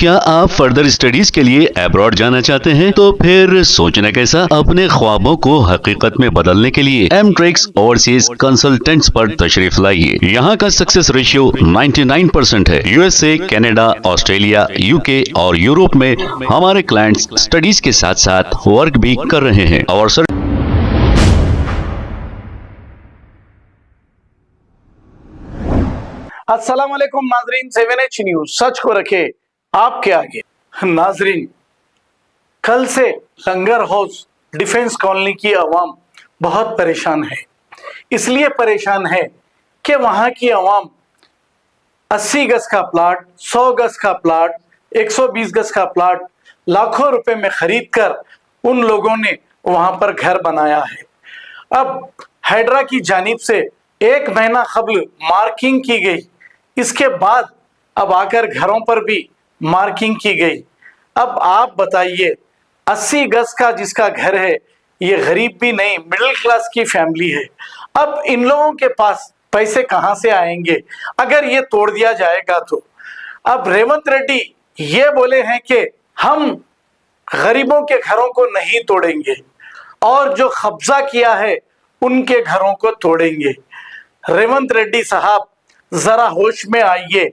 क्या आप further studies के लिए अब्रॉड जाना चाहते हैं? तो फिर सोचना कैसा, अपने ख्वाबों को हकीकत में बदलने के लिए एमट्रिक्स ओवरसीज कंसल्टेंट्स पर तशरीफ लाइए। यहाँ का सक्सेस रेशियो 99% है। यूएसए, कनाडा, ऑस्ट्रेलिया, यूके और यूरोप में हमारे क्लाइंट्स स्टडीज के साथ साथ वर्क भी कर रहे हैं और अस्सलाम वालेकुम नाजरीन, 7H न्यूज सच को रखे आपके आगे। नाजरीन, कल से लंगर हाउस डिफेंस कॉलोनी की आवाम बहुत परेशान है। इसलिए परेशान है कि वहां की आवाम 80 गज का प्लाट, 100 गज का प्लाट, 120 गज का प्लाट लाखों रुपए में खरीद कर उन लोगों ने वहां पर घर बनाया है। अब हैड्रा की जानिब से 1 महीना कबल मार्किंग की गई, इसके बाद अब आकर घरों पर भी मार्किंग की गई। अब आप बताइए, 80 गज का जिसका घर है, ये गरीब भी नहीं, मिडिल क्लास की फैमिली है। अब इन लोगों के पास पैसे कहां से आएंगे अगर ये तोड़ दिया जाएगा तो? अब रेवंत रेड्डी ये बोले हैं कि हम गरीबों के घरों को नहीं तोड़ेंगे और जो कब्जा किया है उनके घरों को तोड़ेंगे। रेवंत रेड्डी साहब, जरा होश में आइए।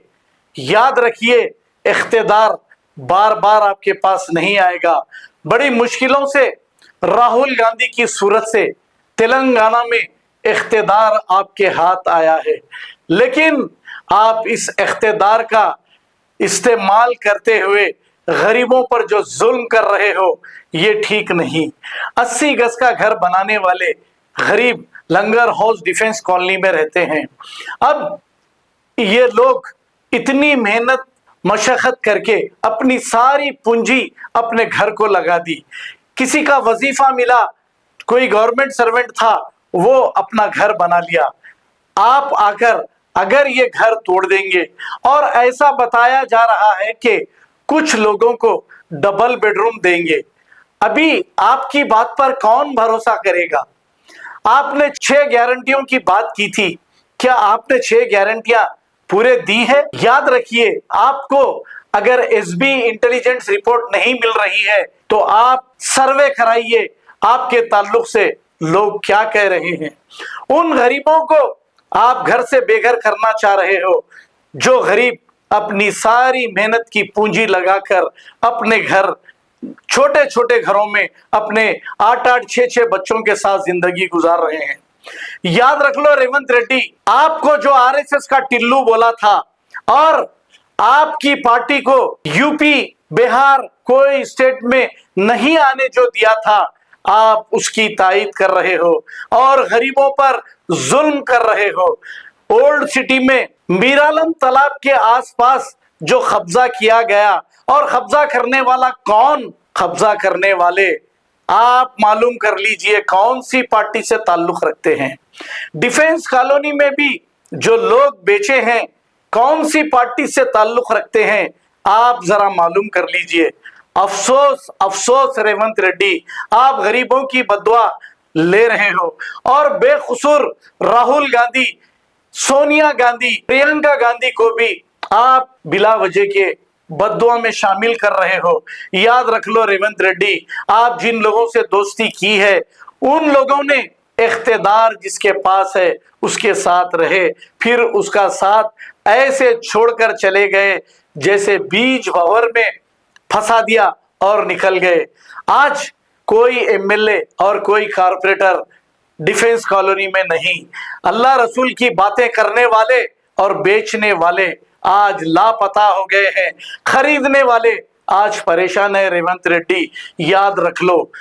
याद रखिए, इख्तिदार बार बार आपके पास नहीं आएगा। बड़ी मुश्किलों से राहुल गांधी की सूरत से तेलंगाना में इख्तिदार आपके हाथ आया है, लेकिन आप इस इख्तिदार का इस्तेमाल करते हुए गरीबों पर जो जुल्म कर रहे हो, ये ठीक नहीं। 80 गज का घर बनाने वाले गरीब लंगर हाउस डिफेंस कॉलोनी में रहते हैं। अब ये लोग इतनी मेहनत मशक्कत करके अपनी सारी पूंजी अपने घर को लगा दी। किसी का वजीफा मिला, कोई गवर्नमेंट सर्वेंट था, वो अपना घर बना लिया। आप आकर अगर ये घर तोड़ देंगे, और ऐसा बताया जा रहा है कि कुछ लोगों को डबल बेडरूम देंगे, अभी आपकी बात पर कौन भरोसा करेगा? आपने 6 गारंटियों की बात की थी, क्या आपने 6 गारंटियां पूरे दी है? याद रखिए, आपको अगर एसबी इंटेलिजेंस रिपोर्ट नहीं मिल रही है तो आप सर्वे कराइए, आपके ताल्लुक से लोग क्या कह रहे हैं। उन गरीबों को आप घर से बेघर करना चाह रहे हो, जो गरीब अपनी सारी मेहनत की पूंजी लगाकर अपने घर, छोटे छोटे घरों में अपने 8-8, 6-6 बच्चों के साथ जिंदगी गुजार रहे हैं। याद रख लो रेवंत रेड्डी, आपको जो आरएसएस का टिल्लू बोला था और आपकी पार्टी को यूपी, बिहार, कोई स्टेट में नहीं आने जो दिया था, आप उसकी तायद कर रहे हो और गरीबों पर जुल्म कर रहे हो। ओल्ड सिटी में मीरालम तालाब के आसपास जो कब्जा किया गया, और कब्जा करने वाला कौन? कब्जा करने वाले आप मालूम कर लीजिए कौन सी पार्टी से ताल्लुक रखते हैं। डिफेंस कॉलोनी में भी जो लोग बेचे हैं, कौन सी पार्टी से ताल्लुक रखते हैं, आप जरा मालूम कर लीजिए। अफसोस, अफसोस रेवंत रेड्डी, आप गरीबों की बदुआ ले रहे हो और बेकसूर राहुल गांधी, सोनिया गांधी, प्रियंका गांधी को भी आप बिला वजह के बद्दुआ में शामिल कर रहे हो। याद रख लो रेवंत रेड्डी, आप जिन लोगों से दोस्ती की है, उन लोगों ने इख्तिदार जिसके पास है उसके साथ रहे, फिर उसका साथ ऐसे छोड़कर चले गए जैसे बीज भंवर में फंसा दिया और निकल गए। आज कोई एमएलए और कोई कारपोरेटर डिफेंस कॉलोनी में नहीं। अल्लाह रसूल की बातें करने वाले और बेचने वाले आज लापता हो गए हैं, खरीदने वाले आज परेशान है। रेवंत रेड्डी, याद रख लो,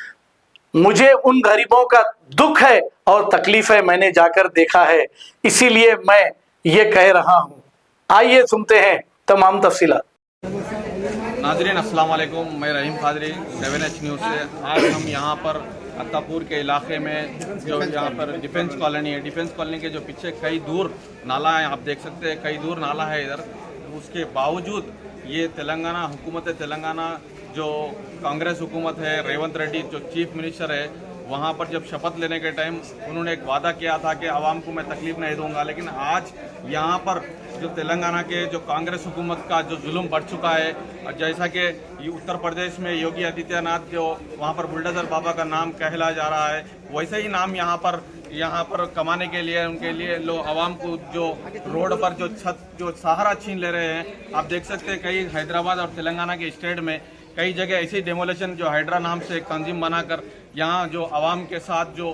मुझे उन गरीबों का दुख है और तकलीफ है, मैंने जाकर देखा है, इसीलिए मैं ये कह रहा हूं। आइए सुनते हैं तमाम तफसीलात। नाज़रीन अस्सलाम वालेकुम, मैं रहीम कादरी 7H न्यूज़ से। आज हम यहाँ पर अत्तापुर के इलाके में, जो यहाँ पर डिफेंस कॉलोनी है, डिफेंस कॉलोनी के जो पीछे कई दूर नाला है, आप देख सकते हैं, कई दूर नाला है इधर। उसके बावजूद ये तेलंगाना हुकूमत तेलंगाना, जो कांग्रेस हुकूमत है, रेवंत रेड्डी जो चीफ मिनिस्टर है, वहाँ पर जब शपथ लेने के टाइम उन्होंने एक वादा किया था कि आवाम को मैं तकलीफ नहीं दूंगा, लेकिन आज यहाँ पर जो तेलंगाना के जो कांग्रेस हुकूमत का जो जुल्म बढ़ चुका है, और जैसा कि उत्तर प्रदेश में योगी आदित्यनाथ जो वहाँ पर बुलडोजर बाबा का नाम कहला जा रहा है, वैसे ही नाम यहाँ पर कमाने के लिए उनके लिए लोग आवाम को जो रोड पर जो छत जो सहारा छीन ले रहे हैं। आप देख सकते हैं कई हैदराबाद और तेलंगाना के स्टेट में कई जगह ऐसी डेमोलेशन जो हाइड्रा नाम से एक तंजीम बनाकर यहाँ जो आवाम के साथ जो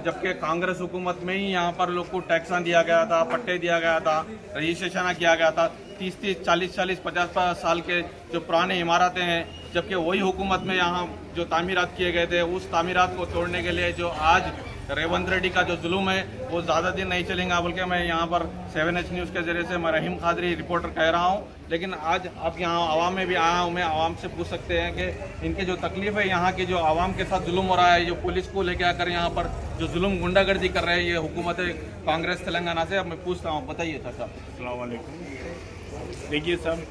जबकि कांग्रेस हुकूमत में ही यहाँ पर लोग को टैक्सा दिया गया था, पट्टे दिया गया था, रजिस्ट्रेशन किया गया था। 30-30, 40-40, 50 साल के जो पुराने इमारतें हैं, जबकि वही हुकूमत में यहाँ जो तामीरात किए गए थे, उस तामीरात को तोड़ने के लिए जो आज रेवंत रेड्डी का जो जुल्म है वो ज़्यादा दिन नहीं चलेगा, बल्कि मैं यहाँ पर 7H न्यूज़ के ज़रिए से मैं रहीम खादरी रिपोर्टर कह रहा हूँ। लेकिन आज अब यहाँ आवाम में भी आया हूँ, मैं आवाम से पूछ सकते हैं कि इनके जो तकलीफ़ है, यहाँ की जो आवाम के साथ जुल्म हो रहा है, जो पुलिस को लेके आकर यहाँ पर जो जुल्म गुंडागर्दी कर रहे हैं ये हुकूमत कांग्रेस तेलंगाना से। अब मैं पूछता हूँ, बताइए चाचा। अस्सलाम वालेकुम। देखिए सब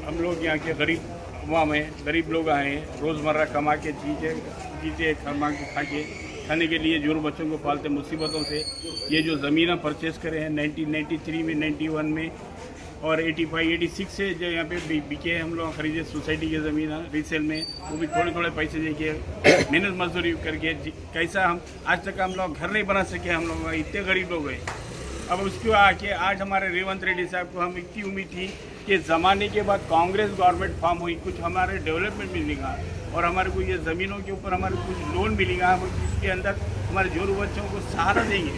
हम लोग यहाँ के गरीब अवाम हैं, गरीब लोग आए हैं, रोज़मर्रा कमा के चीज़ें कमा के खाने के लिए जोर बच्चों को पालते मुसीबतों से ये जो ज़मीन परचेज़ करे हैं 1993 में, 91 में और 85, 86 से जो यहाँ पे बिके हम लोग खरीदे सोसाइटी की ज़मीन रीसेल में, वो भी थोड़े थोड़े पैसे देके मेहनत मजदूरी करके कैसा हम आज तक हम लोग घर नहीं बना सके, हम लोग इतने गरीब लोग हैं। अब उसको आके आज हमारे रेवंत रेड्डी साहब को हम इतनी उम्मीद थी कि ज़माने के बाद कांग्रेस गवर्नमेंट फॉर्म हुई, कुछ हमारे डेवलपमेंट मिलेगा और हमारे को ये ज़मीनों के ऊपर हमारे कुछ लोन मिलेगा, इसके अंदर हमारे जोरू बच्चों को सहारा देंगे।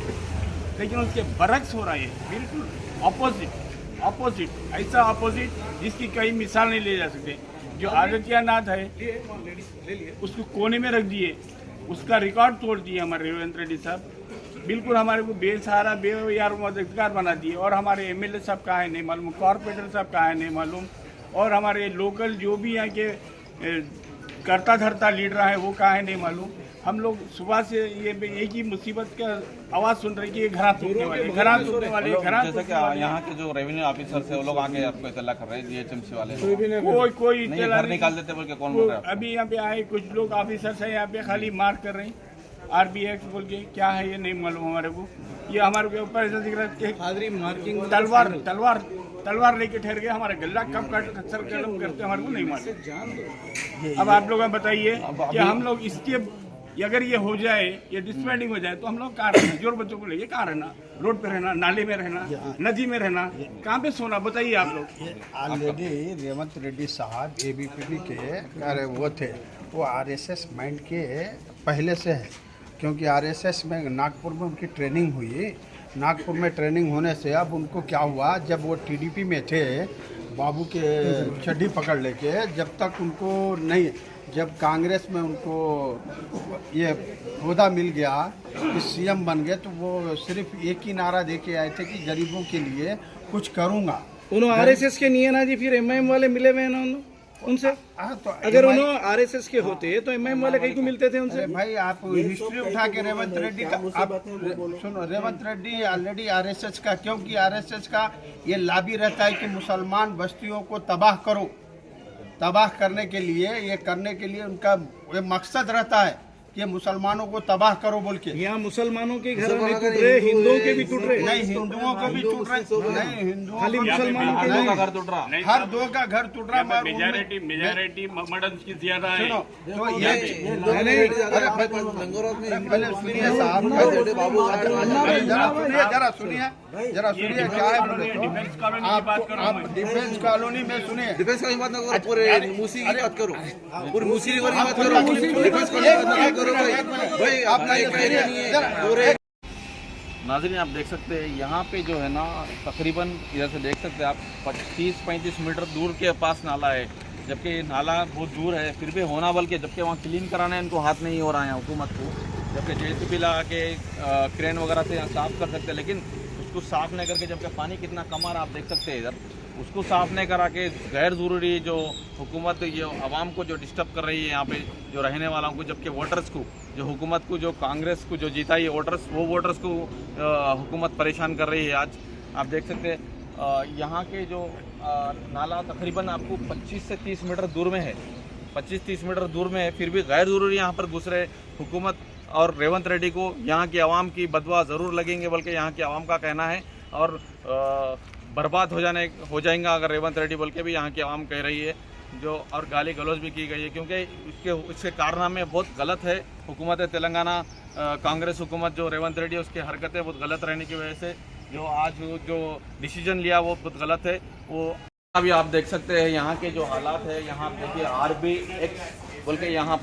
लेकिन उसके बरक्स हो रहा है, बिल्कुल अपोजिट ऐसा अपोजिट जिसकी कहीं मिसाल नहीं ले जा सकते। जो आदित्यनाथ है उसको कोने में रख दिए, उसका रिकॉर्ड तोड़ दिए हमारे रेवंत रेड्डी साहब, बिल्कुल हमारे को बेसहारा बेयार मददगार बना दिए। और हमारे एमएलए साहब कहाँ है नहीं मालूम, कॉर्पोरेटर साहब कहाँ है नहीं मालूम, और हमारे लोकल जो भी यहाँ के करता धरता लीडर है वो कहाँ है नहीं मालूम। हम लोग सुबह से ये एक ही मुसीबत का आवाज़ सुन रहे कि ये घरा टूटने वाले, घरा टूटने वाले, घरा जैसे कि यहाँ के जो रेवेन्यू ऑफिसर से वो लोग आके आपको इतला कर रहे हैं, DHMC वाले कोई घर निकाल देते बोल के कौन बोल रहा है? अभी यहाँ पे आए कुछ लोग ऑफिसर्स है यहाँ पे खाली मार कर रहे हैं, RBX बोल के क्या है ये नहीं मालूम हमारे को। ये हमारे के ऊपर ऐसा दिख रहा है तलवार लेके ठहर गए, हमारे गला कब करते हमारे को नहीं मालूम। अब आप लोग बताइए कि हम लोग इसके अगर ये हो जाए, ये डिसबैंडिंग हो जाए तो हम लोग कहाँ रहना, जोर बच्चों को लेके कहाँ रहना, रोड पे रहना, नाले में रहना, नदी में रहना, कहाँ पे सोना, बताइए आप लोग। ऑलरेडी रेवंत रेड्डी साहब ABPP के वो थे, वो RSS माइंड के पहले से है, क्योंकि RSS में नागपुर में उनकी ट्रेनिंग हुई। नागपुर में ट्रेनिंग होने से अब उनको क्या हुआ, जब वो TDP में थे बाबू के चड्डी पकड़ लेके, जब तक उनको नहीं, जब कांग्रेस में उनको ये ओहदा मिल गया कि CM बन गए, तो वो सिर्फ एक ही नारा दे के आए थे कि गरीबों के लिए कुछ करूँगा। उन्होंने RSS के नहीं है ना जी, फिर MIM वाले मिले हुए हैं ना उनसे। तो अगर उन्होंने RSS के होते तो MIM वाले कहीं को मिलते थे उनसे। भाई आप हिस्ट्री उठा के रेवंत रेड्डी का आप सुनो, रेवंत रेड्डी ऑलरेडी RSS का, क्योंकि RSS का ये लाभी रहता है कि मुसलमान बस्तियों को तबाह करो, तबाह करने के लिए, ये करने के लिए उनका ये मकसद रहता है कि मुसलमानों को तबाह करो बोल के। यहाँ मुसलमानों के घर में टूट रहे, हिंदुओं के भी टूट रहे। नहीं, हिंदुओं को भी टूट रहे, नहीं हिंदुओं खाली मुसलमानों के नहीं, घर टूट रहा, हर दो का घर टूट रहा। मेजॉरिटी मर्डर की ज्यादा है। तो ये पहले सुनिए साहब, जरा सुनिए क्या है। डिफेंस कॉलोनी की बात करो, आप डिफेंस कॉलोनी में सुनिए, डिफेंस कॉलोनी की बात ना करो, पूरे मूसी की बात करो, पूरी मूसी रिवर की बात करो, डिफेंस कॉलोनी की बात ना करो भाई आपका एक एरिया नहीं है पूरे। नाज़रीन आप देख सकते हैं यहाँ पे जो है ना, तकरीबन इधर से देख सकते हैं आप 30-35 मीटर दूर के पास नाला है, जबकि नाला बहुत दूर है, फिर भी होना, बल्कि जबकि वहाँ क्लीन कराना इनको हाथ नहीं हो रहा है हुकूमत को, जबकि JCB लगा के क्रेन वगैरह से साफ़ कर सकते हैं, लेकिन उसको साफ़ नहीं करके, जबकि पानी कितना कम आ रहा है आप देख सकते हैं इधर, उसको साफ़ नहीं करा के गैर ज़रूरी जो हुकूमत ये आवाम को जो डिस्टर्ब कर रही है यहाँ पे जो रहने वालों को, जबकि वोटर्स को, जो हुकूमत को, जो कांग्रेस को जो जीता है वोटर्स, वो वोटर्स को हुकूमत परेशान कर रही है। आज आप देख सकते हैं यहाँ के जो नाला तकरीबन आपको 25 से 30 मीटर दूर में है, 25-30 मीटर दूर में है, फिर भी गैर ज़रूरी यहाँ पर घुस रहे हुकूमत और रेवंत रेड्डी को यहाँ की आवाम की बदवा ज़रूर लगेंगे, बल्कि यहाँ की आवाम का कहना है। और बर्बाद हो जाएगा अगर रेवंत रेड्डी बोल के भी यहाँ की आवाम कह रही है, जो और गाली गलौज भी की गई है, क्योंकि इसके कारनामे बहुत गलत है। हुकूमत तेलंगाना कांग्रेस हुकूमत जो रेवंत रेड्डी उसकी हरकतें बहुत गलत रहने की वजह से जो आज जो डिसीजन लिया वो बहुत गलत है। वो अभी आप देख सकते हैं यहाँ के जो हालात है, यहाँ देखिए RBX बोल के यहाँ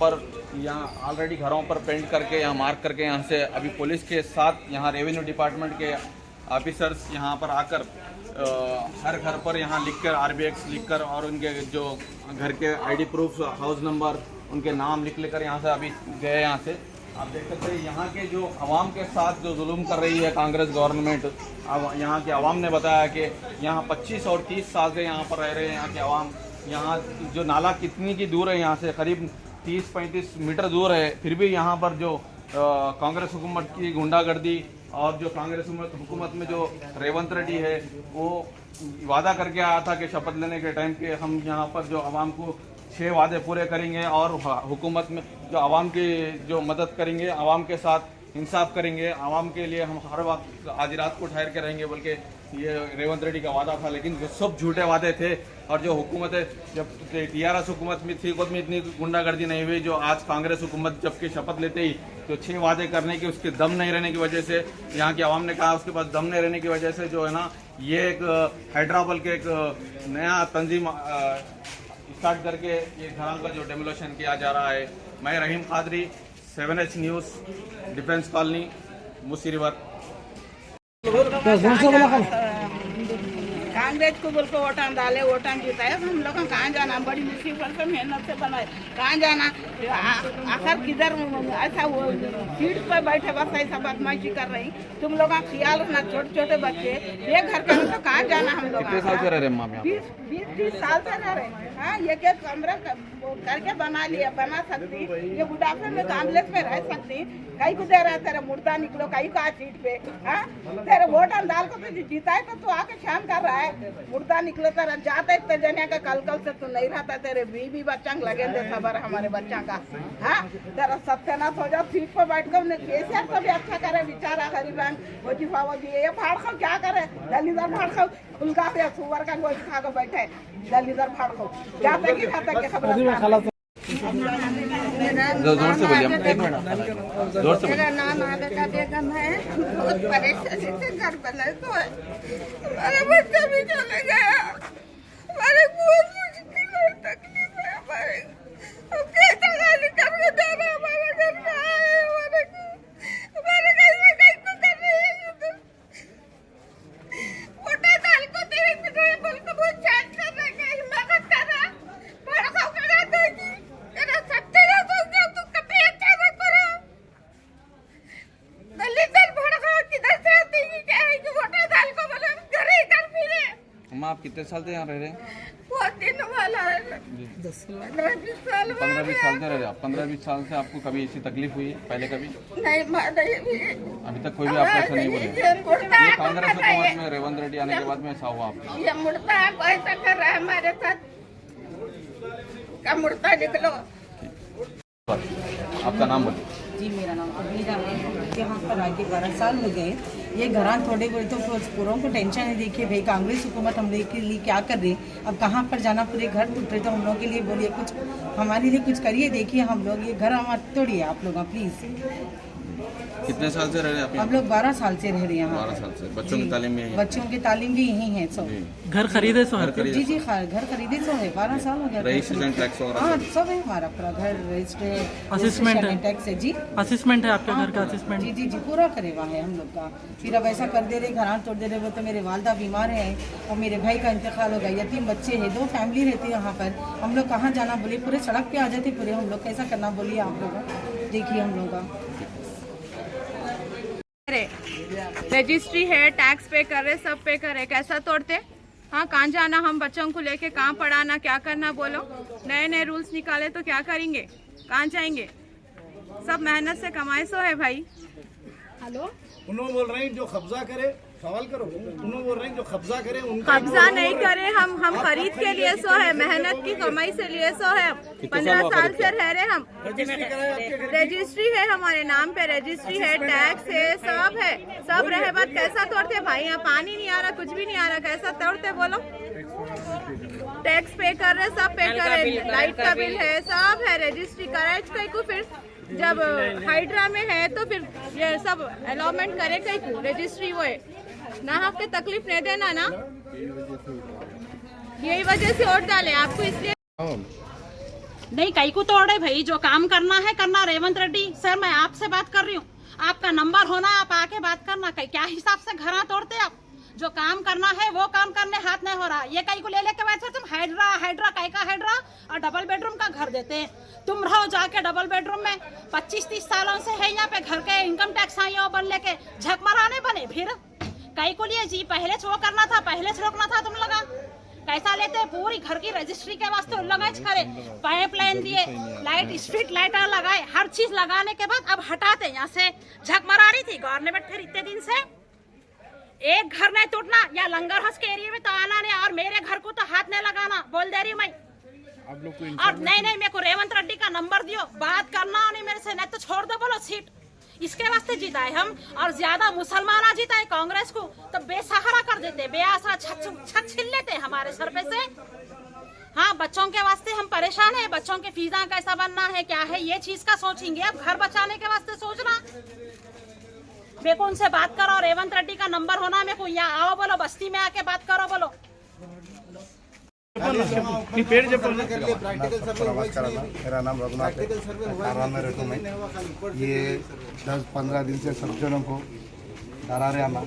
ऑलरेडी घरों पर पेंट करके यहाँ मार्क करके यहाँ से अभी पुलिस के साथ यहाँ रेवेन्यू डिपार्टमेंट के ऑफिसर्स यहाँ पर आकर हर घर पर यहाँ लिखकर RBX लिखकर और उनके जो घर के ID प्रूफ, हाउस नंबर, उनके नाम लिख लेकर यहाँ से अभी गए। यहाँ से आप देख सकते हैं यहाँ के जो आवाम के साथ जो जुल्म कर रही है कांग्रेस गवर्नमेंट। अब यहाँ के आवाम ने बताया कि यहाँ 25 और 30 साल से यहाँ पर रह रहे हैं यहाँ के आवाम। यहाँ जो नाला कितनी की दूर है, यहाँ से करीब 30-35 मीटर दूर है, फिर भी यहाँ पर जो कांग्रेस हुकूमत की गुंडागर्दी और जो कांग्रेस हुकूमत में जो रेवंत रेड्डी है वो वादा करके आया था कि शपथ लेने के टाइम के हम यहाँ पर जो आवाम को 6 वादे पूरे करेंगे और हुकूमत में जो आवाम की जो मदद करेंगे, आवाम के साथ इंसाफ करेंगे, आवाम के लिए हम हर वक्त आधी रात को ठहर के रहेंगे, बल्कि ये रेवंत रेड्डी का वादा था। लेकिन जो सब झूठे वादे थे और जो हुकूमत है जब TRS हुकूमत में थी खुद में इतनी गुंडागर्दी नहीं हुई, जो आज कांग्रेस हुकूमत जबकि शपथ लेते ही जो 6 वादे करने के उसके दम नहीं रहने की वजह से, यहाँ की आवाम ने कहा उसके पास दम नहीं रहने की वजह से जो है ना ये एक हैदराबाद के एक नया तंजीम स्टार्ट करके ये घरों का जो डेमोलेशन किया जा रहा है। मैं Rahim Qadri, 7H news, defence colony, Musi river. Congress को बोल को वोटान डाले, वोटान जिताए, हम लोग कहाँ जाना, बड़ी मुसीबत से मेहनत से बनाए, कहाँ जाना, आखिर किधर ऐसा वो सीट पर बैठे बस ऐसा बदमाशी कर रही। तुम लोग ख्याल रखना, छोटे छोटे बच्चे ये घर के तो कहाँ जाना हम लोग। कितने साल से रह रहे हैं 20-30 साल से रह रहे। हाँ, ये क्या कमरा करके बना लिया, बना सकती, ये बुढ़ापे में कांग्रेस में रह सकती। कहीं को दे रहा है तेरा मुर्दा निकलो कहीं का सीट पे। हाँ, तेरे वोट डाल को तो जीता है तो तू आके शाम कर रहा है, मुर्दा निकलो तेरा जाता है जने का कल से तू नहीं रहता, तेरे बीवी बच्चा लगे दे खबर हमारे बच्चा का। हाँ, तेरा सत्यानाश हो जाओ, सीट पर बैठ कर केसीआर को भी अच्छा करे, बेचारा गरीबान वजीफा वो जी ये फाड़ खाओ क्या करे, दलीदार फाड़ खाओ, फुलका पे सुअर का गोश्त खा कर बैठे दलीदार फाड़ खाओ, जाते की खाता के खबर। जोर से बोलिए, 1 मिनट जोर से। मेरा नाम आबिदा बेगम है, बहुत परेशानी से घर बना तो है, हमारे बच्चा भी चले गया, हमारे बहुत मुश्किल है, तकलीफ है हमारे, हम कैसे गाली करके दे रहे हमारे घर में आए, हमारे घर में कहीं को कर रही है, मोटा दाल को तेरे पिछले बोल को बहुत चैट कर रहे हैं, हिम्मत कर रहा, बड़ा खाओ कर रहा देगी, तेरा सत्य ना तो तू कभी अच्छा ना करो, दलित बड़ा खाओ किधर से आती है क्या है कि मोटा दाल को बोले घर ही कर फिरे। अम्मा आप कितने साल से यहाँ रह रहे हैं? बहुत दिन वाला है, 15-20 साल 15-20 साल से रह रहे हैं आप। 15-20 साल से आपको कभी ऐसी तकलीफ हुई है पहले कभी? नहीं नहीं अभी तक कोई भी आपको ऐसा नहीं बोले? ये कांग्रेस हुकूमत में रेवंत रेड्डी आने के बाद में ऐसा हुआ आपको? ये मुर्दा ऐसा कर रहा है हमारे साथ, का मुर्दा निकलो। आपका नाम बोलिए। जी मेरा नाम अबीरा है। यहाँ पर आके 12 साल हो गए। ये घरान थोड़े बहुत तो पूरों को टेंशन है। देखिए भाई कांग्रेस हुकूमत हम लोग के लिए क्या कर रही है, अब कहाँ पर जाना, पूरे घर टूट रहे, तो हम लोग के लिए बोलिए कुछ हमारे लिए कुछ करिए। देखिए हम लोग ये घर हमारे तोड़िए आप लोग प्लीज़। कितने साल से रह रहे हैं आप? हम लोग 12 साल से रह रहे हैं यहाँ। 12 साल से। बच्चों की तालीम में? बच्चों की तालीम भी यहीं है सब। घर खरीदे सो है? जी जी घर खरीदे सो है, 12 साल हो गया। रजिस्ट्रेशन टैक्स वगैरह? हाँ सब है, हमारा पूरा घर रजिस्ट्रेशन असिस्मेंट है, टैक्स है जी। असिस्मेंट है आपके घर का? असिस्मेंट जी जी जी पूरा करे हुआ है हम लोग का। फिर अब ऐसा कर दे रहे, घर तोड़ दे रहे। वो तो मेरे वालदा बीमार है और मेरे भाई का इंतकाल हो गया, यतीम बच्चे हैं, 2 फैमिली रहती है यहाँ पर। हम लोग कहाँ जाना बोलिए, पूरे सड़क पे आ जाते पूरे हम लोग, कैसा करना बोलिए आप लोग। देखिए हम लोग का रजिस्ट्री है, टैक्स पे कर रहे, सब पे कर रहे, कैसा तोड़ते? हाँ, कहाँ जाना हम बच्चों को लेके, कहाँ पढ़ाना, क्या करना बोलो। नए नए रूल्स निकाले तो क्या करेंगे, कहाँ जाएंगे? सब मेहनत से कमाए सो है भाई। हेलो, उन्होंने बोल रहे हैं जो कब्जा करे सवाल करो, तुम बोल रहे हैं जो कब्जा करे उनका कब्जा नहीं करे, हम खरीद के लिए सो है, मेहनत की कमाई से लिए सो है। 15 साल से रह रहे हम। रजिस्ट्री है हमारे नाम पे, रजिस्ट्री है, टैक्स है, सब रहे बात कैसा तोड़ते भाई? यहाँ पानी नहीं आ रहा, कुछ भी नहीं आ रहा, कैसा तोड़ते बोलो? टैक्स पे कर रहे, सब पे कर रहे, लाइट का बिल है, सब है, रजिस्ट्री कराए कहीं को। फिर जब हाइड्रा में है तो फिर ये सब अलॉटमेंट करे कहीं को, रजिस्ट्री वो है ना, आपके तकलीफ नहीं देना ना, यही वजह से वोट डाले आपको, इसलिए नहीं कई को तोड़े भाई, जो काम करना है करना। रेवंत रेड्डी सर, मैं आपसे बात कर रही हूँ, आपका नंबर होना, आप आके बात करना। कई क्या हिसाब से घर तोड़ते आप? जो काम करना है वो काम करने हाथ नहीं हो रहा। ये कई को ले लेके बैठे तुम, हाइड्रा कई का हाइड्रा, और डबल बेडरूम का घर देते हैं। तुम रहो जाके डबल बेडरूम में, 25-30 सालों से है यहाँ पे घर के इनकम टैक्स आई बन लेके झकमराने बने। फिर कई को लिए जी पहले से वो करना था, पहले से रोकना था, तुम लगा कैसा लेते? पूरी घर की रजिस्ट्री के वास्ते उन लोग करे, पाइपलाइन दिए, लाइट, स्ट्रीट लाइट लगाए, हर चीज लगाने के बाद अब हटाते यहाँ से। झकमरा रही थी गवर्नमेंट फिर इतने दिन से, एक घर नहीं टूटना, या लंगर हंस के एरिया में तो आना नहीं, और मेरे घर को तो हाथ नहीं लगाना, बोल दे रही मैं। और नहीं मेरे को रेवंत रेड्डी का नंबर दियो, बात करना नहीं मेरे से, नहीं तो छोड़ दो बोलो सीट। इसके वास्ते जीता है हम, और ज्यादा मुसलमान जीता है कांग्रेस को तो बेसहारा कर देते, बेआसरा छत छीन लेते हमारे सर पे से। हाँ, बच्चों के वास्ते हम परेशान है, बच्चों के फीसा कैसा बनना है, क्या है, ये चीज का सोचेंगे। अब घर बचाने के वास्ते सोचना, मेरे को उनसे बात करो, रेवंत रेड्डी का नंबर होना, मेरे को यहाँ आओ बोलो, बस्ती में आके बात करो बोलो। मेरा नाम रघुनाथ है, आराम में रहता हूँ मैं। ये 10-15 दिन से सब जनों को डरारे అన్న,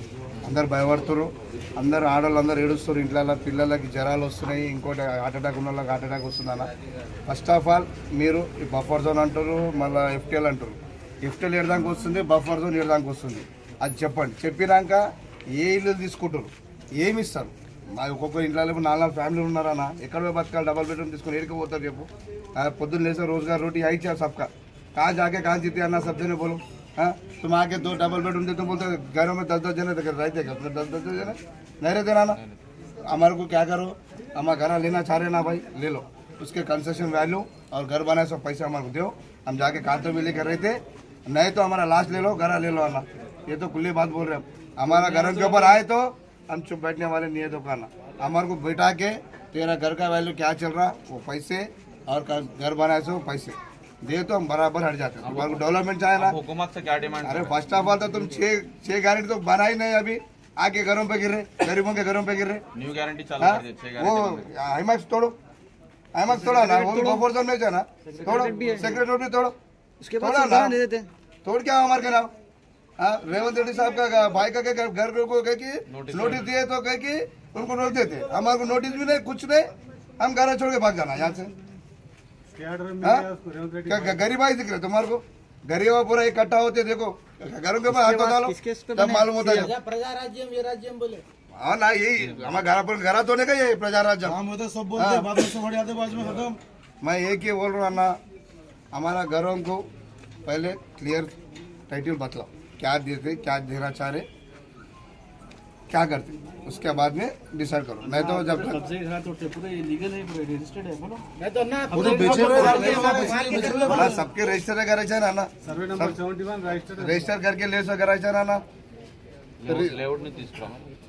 అందరు భయపడుతున్నారు, అందరు ఆడవాళ్ళందరూ ఏడుస్తారు, ఇంట్లో పిల్లలకి జ్వరాలు వస్తున్నాయి, ఇంకోటి హార్ట్ అటాక్ ఉన్న వాళ్ళకి హార్ట్ అటాక్ వస్తుందన్న. ఫస్ట్ ఆఫ్ ఆల్ మీరు ఈ బఫర్ జోన్ అంటారు, మళ్ళీ ఎఫ్టీఎల్ అంటారు. ఎఫ్టీఎల్ ఏడదానికి వస్తుంది, బఫర్ జోన్ ఏడదానికి వస్తుంది, అది చెప్పండి. చెప్పినాక ఏ ఇల్లు తీసుకుంటారు, ఏమి ఇస్తారు? ఒక్కొక్క ఇంట్లో 4 ఫ్యామిలీలు ఉన్నారన్న, ఎక్కడ బతకాలి? డబల్ బెడ్రూమ్ తీసుకొని ఏడికి పోతారు చెప్పు? పొద్దున్న లేసే रोजगार रोटी आई चाहिए सबका, कहाँ जाके कहाँ जीते आना, सब जने बोलो। हाँ, तुम आके 2 डबल बेडरूम देते बोलते घरों में 10-10 जने रहते, 10-10 जने नहीं रहते ना। हमारे को क्या करो, हमारा घर लेना चाह रहे ना भाई, ले लो, उसके कंसेशन वैल्यू और घर बनाए सब पैसा हमारे को दो, हम जाके खाते में लेकर रहते, नहीं तो हमारा लाश ले लो, घर ले लो आना। ये तो खुली बात बोल रहे हैं। हमारा घर के ऊपर आए तो हम चुप बैठने वाले नहीं है दुकान। हमारे को बैठा के तेरा घर का वैल्यू क्या चल रहा, वो पैसे और घर बनाए सो पैसे दे तो हम बराबर हट जाते हैं। तुम्हारे को डेवलपमेंट चाहिए ना, हुकूमत से क्या डिमांड? अरे फर्स्ट ऑफ ऑल तो तुम 6 गारंटी तो बना ही नहीं, अभी आके घरों पे गिर रहे, गरीबों के घरों पे गिर रहे। न्यू गारंटी चालू कर दी, 6 वो हाईमैक्स तोड़ो, हाईमैक्स तोड़ा ना, वो भी बफर जोन में ना, तोड़ो, सेक्रेटरी रोड भी तोड़ो, तोड़ा ना, तोड़ क्या हमारे के नाम? हाँ, रेवंत रेड्डी साहब का भाई का घर को कह की नोटिस दिए तो कह की उनको नोटिस देते, हमारे को नोटिस भी नहीं, कुछ नहीं, हम घर छोड़ के भाग जाना यहाँ से। गरीब आई दिख रहे तुम्हारे को? गरीब पूरा इकट्ठा होते, देखो घरों के पास हाथ डालो तब मालूम होता है। प्रजा राज्यम ये राज्यम बोले, हाँ ना, यही हमारा घर धोने का ये प्रजा राज्य सब बोलते बाद में सब हट जाते, बाद में खत्म। मैं एक ही बोल रहा ना, हमारा घरों को पहले क्लियर टाइटल बतलाओ, क्या देते, क्या देना चाह रहे, क्या करते, उसके बाद में डिसाइड करो। नहीं तो जब सबके रजिस्टर करायचं ना ना, रजिस्टर करके ले सो करायचं ना ना।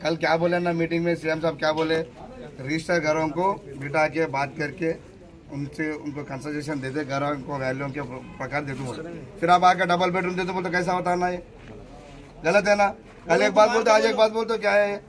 कल क्या बोले ना मीटिंग में, सीएम साहब क्या बोले, रजिस्टर घरों को बिठा के बात करके उनसे उनको कंसल्टेशन देते, घरों को वैल्यू के प्रकार देते बोले, फिर आप आकर डबल बेडरूम देते बोलते कैसा होता ना? ये गलत है ना। कल एक बात बोलते, आज एक बात बोलते, क्या है?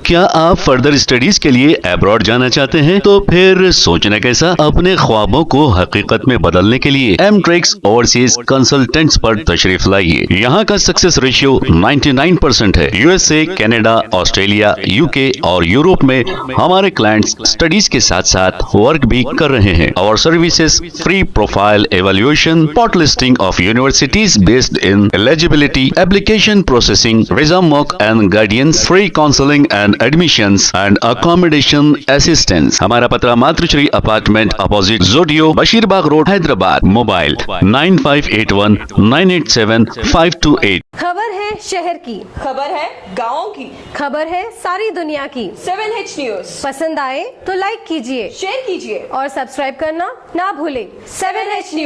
क्या आप फर्दर स्टडीज के लिए अब्रॉड जाना चाहते हैं? तो फिर सोचना कैसा? अपने ख्वाबों को हकीकत में बदलने के लिए एमट्रिक्स ओवरसीज कंसल्टेंट्स पर तशरीफ लाइए। यहाँ का सक्सेस रेशियो 99% है। यूएसए, कनाडा, ऑस्ट्रेलिया, यूके और यूरोप में हमारे क्लाइंट्स स्टडीज के साथ साथ वर्क भी कर रहे हैं। और services free profile evaluation, spot listing of universities based in eligibility, application processing, visa mock and guidance, free counselling and admissions and accommodation assistance. हमारा पता मातृश्री अपार्टमेंट अपोजिट जोडियो, बशीरबाग रोड, हैदराबाद। मोबाइल 9581987528। खबर है है शहर की, खबर है गाँव की, खबर है सारी दुनिया की। 7H न्यूज पसंद आए तो लाइक कीजिए, शेयर कीजिए और सब्सक्राइब करना ना भूले। 7H news.